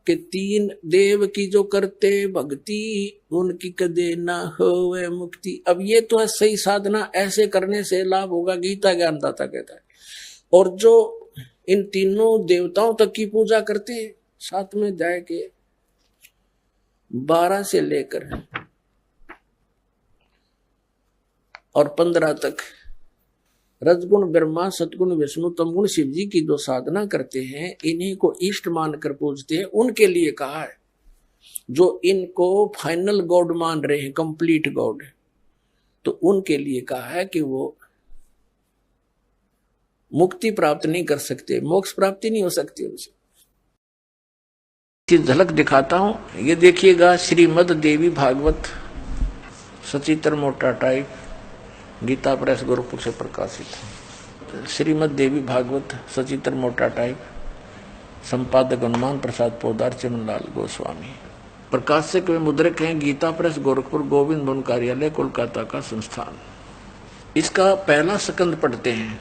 कि तीन देव की जो करते भक्ति उनकी कदे ना होवे मुक्ति। अब ये तो है सही साधना, ऐसे करने से लाभ होगा, गीता ज्ञानदाता कहता है। और जो इन तीनों देवताओं तक की पूजा करते हैं, साथ में जाए के 12 से लेकर और 15 तक रजगुण ब्रह्मा, सतगुण विष्णु, तमगुण शिव जी की जो साधना करते हैं, इन्हीं को इष्ट मानकर पूजते हैं, उनके लिए कहा है। जो इनको फाइनल गॉड मान रहे हैं, कंप्लीट गॉड, तो उनके लिए कहा है कि वो मुक्ति प्राप्त नहीं कर सकते, मोक्ष प्राप्ति नहीं हो सकती उनसे। झलक दिखाता हूं, ये देखिएगा श्रीमद देवी भागवत सचित्र मोटा टाइप, गीता प्रेस गोरखपुर से प्रकाशित। श्रीमद देवी भागवत सचित्र मोटा टाइप, संपादक हनुमान प्रसाद पोदार, चिमनलाल गोस्वामी। प्रकाशक व मुद्रक हैं गीता प्रेस गोरखपुर, गोविंद भवन कार्यालय, कोलकाता का संस्थान। इसका पहला स्कंद पढ़ते हैं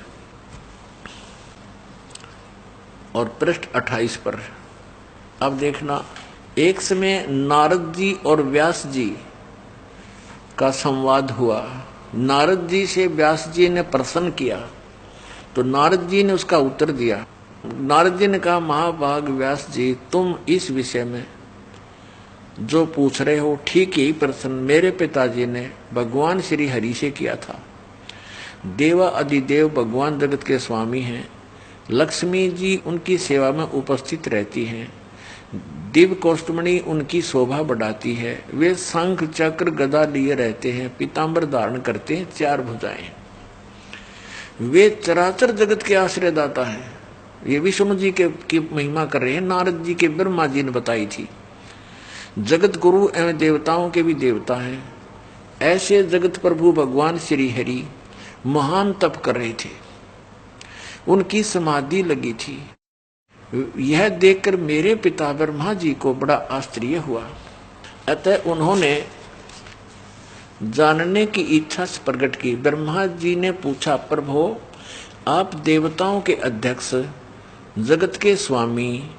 और पृष्ठ 28 पर। अब देखना, एक समय नारद जी और व्यास जी का संवाद हुआ। नारद जी से व्यास जी ने प्रश्न किया तो नारद जी ने उसका उत्तर दिया। नारद जी ने कहा, महाभाग व्यास जी, तुम इस विषय में जो पूछ रहे हो ठीक यही प्रश्न मेरे पिताजी ने भगवान श्री हरि से किया था। देवा अधिदेव भगवान जगत के स्वामी हैं। लक्ष्मी जी उनकी सेवा में उपस्थित रहती हैं। दिव्य कौस्तुमणि उनकी शोभा बढ़ाती है। वे शंख चक्र गदा लिए रहते हैं, पीतांबर धारण करते हैं, 4 भुजाएं। वे चराचर जगत के आश्रयदाता हैं। ये विष्णु जी की महिमा कर रहे हैं, नारद जी के ब्रह्मा जी ने बताई थी। जगत गुरु एवं देवताओं के भी देवता हैं। ऐसे जगत प्रभु भगवान श्री हरि महान तप कर रहे थे, उनकी समाधि लगी थी। यह देखकर मेरे पिता ब्रह्मा जी को बड़ा आश्चर्य हुआ। अतः उन्होंने जानने की इच्छा से प्रकट की। ब्रह्मा जी ने पूछा, प्रभु आप देवताओं के अध्यक्ष, जगत के स्वामी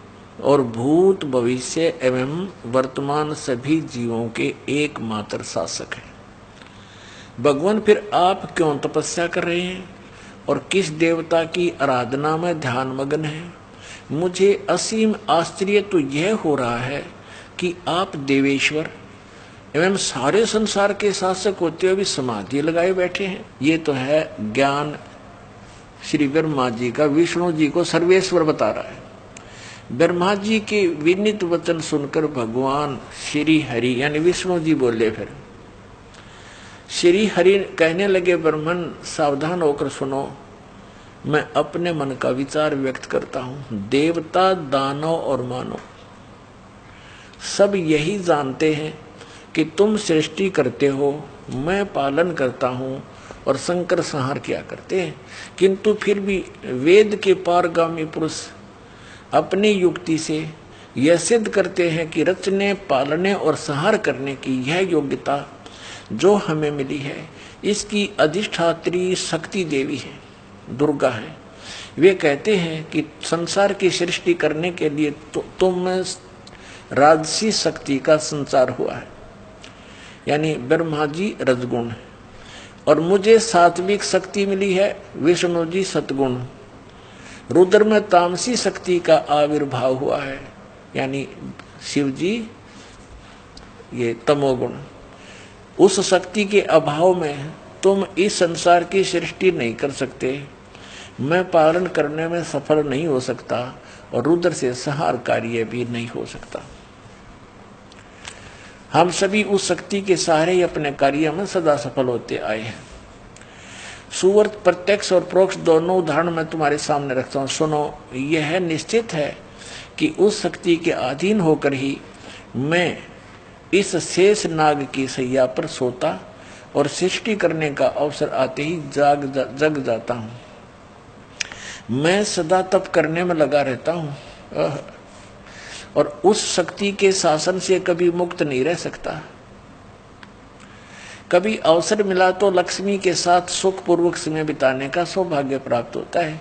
और भूत भविष्य एवं वर्तमान सभी जीवों के एकमात्र शासक हैं। भगवान फिर आप क्यों तपस्या कर रहे हैं और किस देवता की आराधना में ध्यान मग्न है? मुझे असीम आश्चर्य तो यह हो रहा है कि आप देवेश्वर एवं सारे संसार के शासक होते हुए भी समाधि लगाए बैठे हैं। ये तो है ज्ञान श्री ब्रह्मा जी का, विष्णु जी को सर्वेश्वर बता रहा है। ब्रह्मा जी के विनीत वचन सुनकर भगवान श्री हरि यानी विष्णु जी बोले। फिर श्री हरि कहने लगे, ब्रह्मन सावधान होकर सुनो, मैं अपने मन का विचार व्यक्त करता हूं। देवता, दानव और मानव सब यही जानते हैं कि तुम सृष्टि करते हो, मैं पालन करता हूं और संकर संहार किया करते हैं। किंतु फिर भी वेद के पारगामी पुरुष अपनी युक्ति से यह सिद्ध करते हैं कि रचने, पालने और संहार करने की यह योग्यता जो हमें मिली है, इसकी अधिष्ठात्री शक्ति देवी है, दुर्गा है। वे कहते हैं कि संसार की सृष्टि करने के लिए तुम में राजसी शक्ति का संचार हुआ है, यानी ब्रह्मा जी रजगुण है और मुझे सात्विक शक्ति मिली है, विष्णु जी सतगुण। रुद्र में तामसी शक्ति का आविर्भाव हुआ है, यानी शिव जी ये तमोगुण। उस शक्ति के अभाव में तुम इस संसार की सृष्टि नहीं कर सकते, मैं पालन करने में सफल नहीं हो सकता और रुद्र से संहार कार्य भी नहीं हो सकता। हम सभी उस शक्ति के सहारे ही अपने कार्य में सदा सफल होते आए हैं। सुवर्त प्रत्यक्ष और परोक्ष दोनों उदाहरण मैं तुम्हारे सामने रखता हूं, सुनो। यह निश्चित है कि उस शक्ति के अधीन होकर ही मैं इस शेष नाग की सैया पर सोता और सृष्टि करने का अवसर आते ही जग जाता हूं। मैं सदा तप करने में लगा रहता हूं और उस शक्ति के शासन से कभी मुक्त नहीं रह सकता। कभी अवसर मिला तो लक्ष्मी के साथ सुखपूर्वक समय बिताने का सौभाग्य प्राप्त होता है।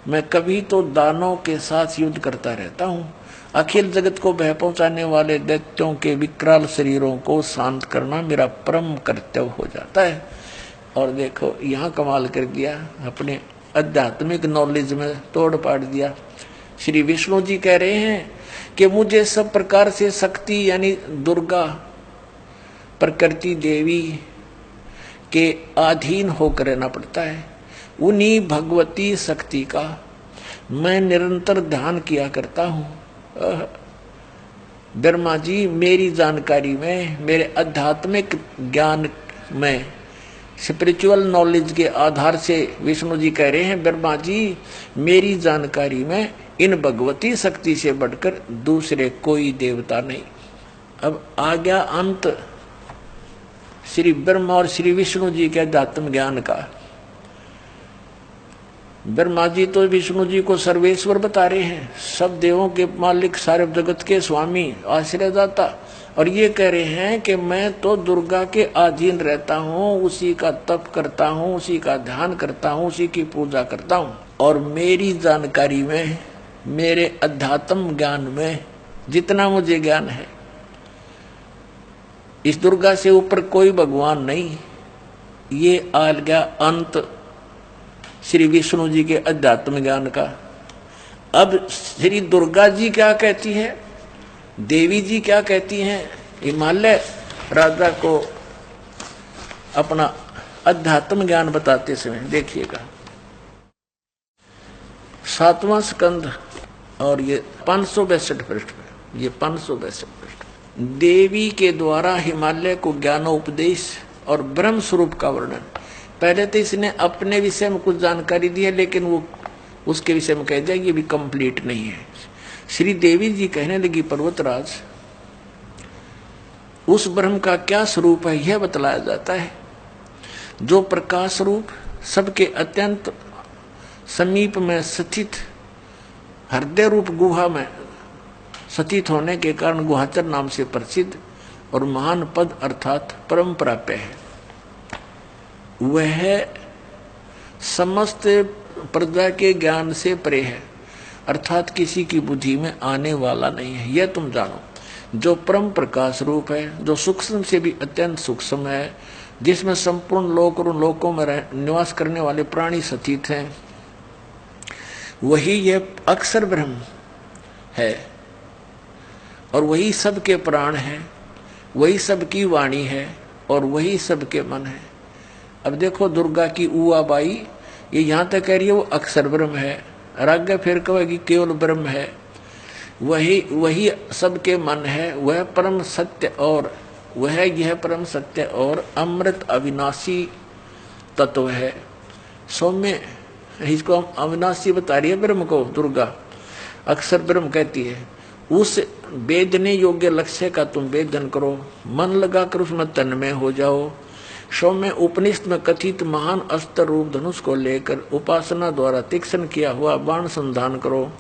मैं कभी तो दानों के साथ युद्ध करता रहता हूं अखिल जगत को भय पहुंचाने वाले दैत्यों के विकराल शरीरों को शांत करना मेरा परम कर्तव्य हो जाता है। और देखो यहाँ कमाल कर दिया, अपने आध्यात्मिक नॉलेज में तोड़ पाड़ दिया। श्री विष्णु जी कह रहे हैं कि मुझे सब प्रकार से शक्ति यानी दुर्गा प्रकृति देवी के अधीन होकर रहना पड़ता है। उन्हीं भगवती शक्ति का मैं निरंतर ध्यान किया करता हूँ। ब्रह्मा जी मेरी जानकारी में, मेरे आध्यात्मिक ज्ञान में, स्पिरिचुअल नॉलेज के आधार से विष्णु जी कह रहे हैं, ब्रह्मा जी मेरी जानकारी में इन भगवती शक्ति से बढ़कर दूसरे कोई देवता नहीं। अब आ गया अंत श्री ब्रह्मा और श्री विष्णु जी के आध्यात्म ज्ञान का। ब्रह्मा जी तो विष्णु जी को सर्वेश्वर बता रहे हैं, सब देवों के मालिक, सारे जगत के स्वामी, आश्रयदाता, और ये कह रहे हैं कि मैं तो दुर्गा के अधीन रहता हूँ, उसी का तप करता हूँ, उसी का ध्यान करता हूँ, उसी की पूजा करता हूँ। और मेरी जानकारी में, मेरे अध्यात्म ज्ञान में जितना मुझे ज्ञान है, इस दुर्गा से ऊपर कोई भगवान नहीं। ये आ गया अंत श्री विष्णु जी के अध्यात्म ज्ञान का। अब श्री दुर्गा जी क्या कहती है, देवी जी क्या कहती हैं, हिमालय राजा को अपना अध्यात्म ज्ञान बताते समय देखिएगा। 7वां स्कंद और ये 562 पृष्ठ पे, ये 562 पृष्ठ। देवी के द्वारा हिमालय को ज्ञानोपदेश और ब्रह्म स्वरूप का वर्णन। पहले तो इसने अपने विषय में कुछ जानकारी दी है, लेकिन वो उसके विषय में कह दिया ये भी कंप्लीट नहीं है। श्री देवी जी कहने लगी, पर्वतराज उस ब्रह्म का क्या स्वरूप है यह बतलाया जाता है, जो प्रकाश रूप, सबके अत्यंत समीप में स्थित, हृदय रूप गुहा में स्थित होने के कारण गुहाचर नाम से प्रसिद्ध और महान पद अर्थात परम प्राप्य है। वह समस्त प्रजा के ज्ञान से परे है, अर्थात किसी की बुद्धि में आने वाला नहीं है। यह तुम जानो, जो परम प्रकाश रूप है, जो सूक्ष्म से भी अत्यंत सूक्ष्म है, जिसमें संपूर्ण लोक और लोकों में निवास करने वाले प्राणी स्थित हैं, वही यह अक्षर ब्रह्म है और वही सबके प्राण है, वही सबकी वाणी है और वही सबके मन है। अब देखो दुर्गा की उआ बाई ये यहाँ तक कह रही है वो अक्षर ब्रह्म है, आगे फिर कहेगी केवल ब्रह्म है, वही सबके मन है, वह परम सत्य और वह यह परम सत्य और अमृत अविनाशी तत्व है। सौम्य इसको अविनाशी बता रही है ब्रह्म को दुर्गा, अक्षर ब्रह्म कहती है। उस वेदने योग्य लक्ष्य का तुम वेदन करो, मन लगाकर उसमें तन्मय हो जाओ। सौम्य उपनिषद में कथित महान अस्त्र रूप धनुष को लेकर उपासना द्वारा तीक्ष्ण किया हुआ बाण संधान करो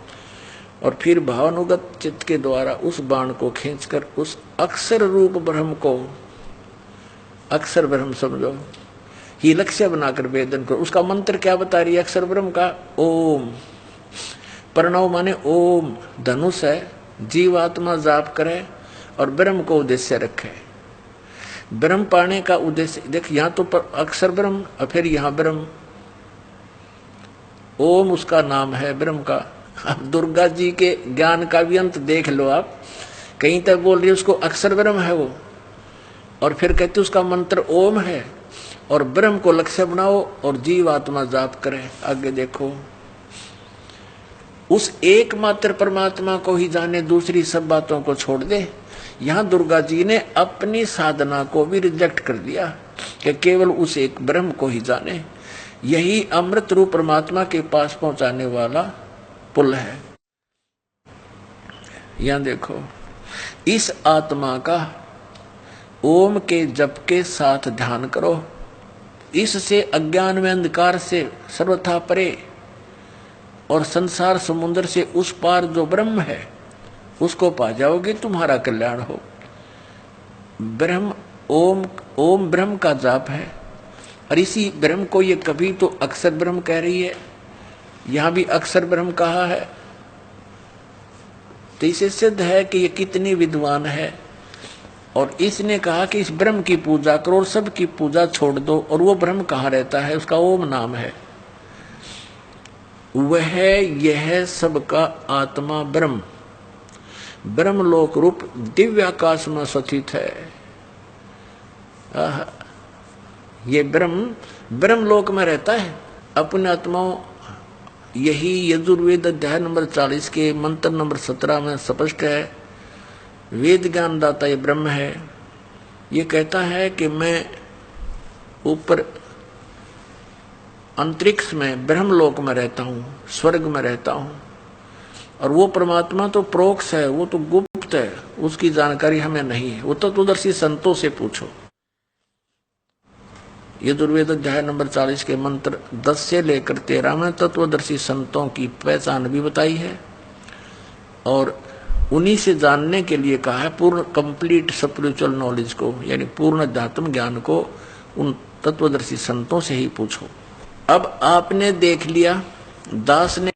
और फिर भावानुगत चित्त के द्वारा उस बाण को खींचकर उस अक्षर रूप ब्रह्म को, अक्षर ब्रह्म समझो, ही लक्ष्य बनाकर वेदन करो। उसका मंत्र क्या बता रही है अक्षर ब्रह्म का? ओम। प्रणव माने ओम, धनुष है, जीवात्मा जाप करे और ब्रह्म को उद्देश्य रखे। ब्रह्म पाने का उद्देश्य देख, यहाँ तो अक्षर ब्रह्म और फिर यहाँ ब्रह्म, ओम उसका नाम है ब्रह्म का। अब दुर्गा जी के ज्ञान का भी अंत देख लो आप, कहीं तक बोल रही है उसको अक्षर ब्रह्म है वो, और फिर कहते उसका मंत्र ओम है और ब्रह्म को लक्ष्य बनाओ और जीव आत्मा जाप करे। आगे देखो, उस एकमात्र परमात्मा को ही जाने, दूसरी सब बातों को छोड़ दे। यहाँ दुर्गा जी ने अपनी साधना को भी रिजेक्ट कर दिया कि केवल उस एक ब्रह्म को ही जाने। यही अमृत रूप परमात्मा के पास पहुंचाने वाला पुल है। यहाँ देखो, इस आत्मा का ओम के जप के साथ ध्यान करो, इससे अज्ञान में अंधकार से सर्वथा परे और संसार समुद्र से उस पार जो ब्रह्म है उसको पा जाओगे, तुम्हारा कल्याण हो। ब्रह्म ओम, ओम ब्रह्म का जाप है और इसी ब्रह्म को ये कभी तो अक्षर ब्रह्म कह रही है, यहां भी अक्षर ब्रह्म कहा है। तो इसे सिद्ध है कि ये कितनी विद्वान है। और इसने कहा कि इस ब्रह्म की पूजा करो और सबकी पूजा छोड़ दो। और वो ब्रह्म कहाँ रहता है? उसका ओम नाम है। वह यह सबका आत्मा ब्रह्म ब्रह्मलोक रूप दिव्य आकाश में स्थित है। ये ब्रह्मलोक में रहता है अपने आत्माओं। यही यजुर्वेद अध्याय नंबर 40 के मंत्र नंबर 17 में स्पष्ट है। वेद ज्ञान दाता ये ब्रह्म है। ये कहता है कि मैं ऊपर अंतरिक्ष में ब्रह्मलोक में रहता हूँ, स्वर्ग में रहता हूँ। और वो परमात्मा तो प्रोक्ष है, वो तो गुप्त है, उसकी जानकारी हमें नहीं है। वो तत्वदर्शी संतों से पूछो। यजुर्वेद अध्याय नंबर 40 के मंत्र 10 से लेकर 13 में तत्वदर्शी संतों की पहचान भी बताई है। और उन्हीं से जानने के लिए कहा है, पूर्ण कंप्लीट स्पिरिचुअल नॉलेज को, यानी पूर्ण अध्यात्म ज्ञान को उन तत्वदर्शी संतों से ही पूछो। अब आपने देख लिया, दास ने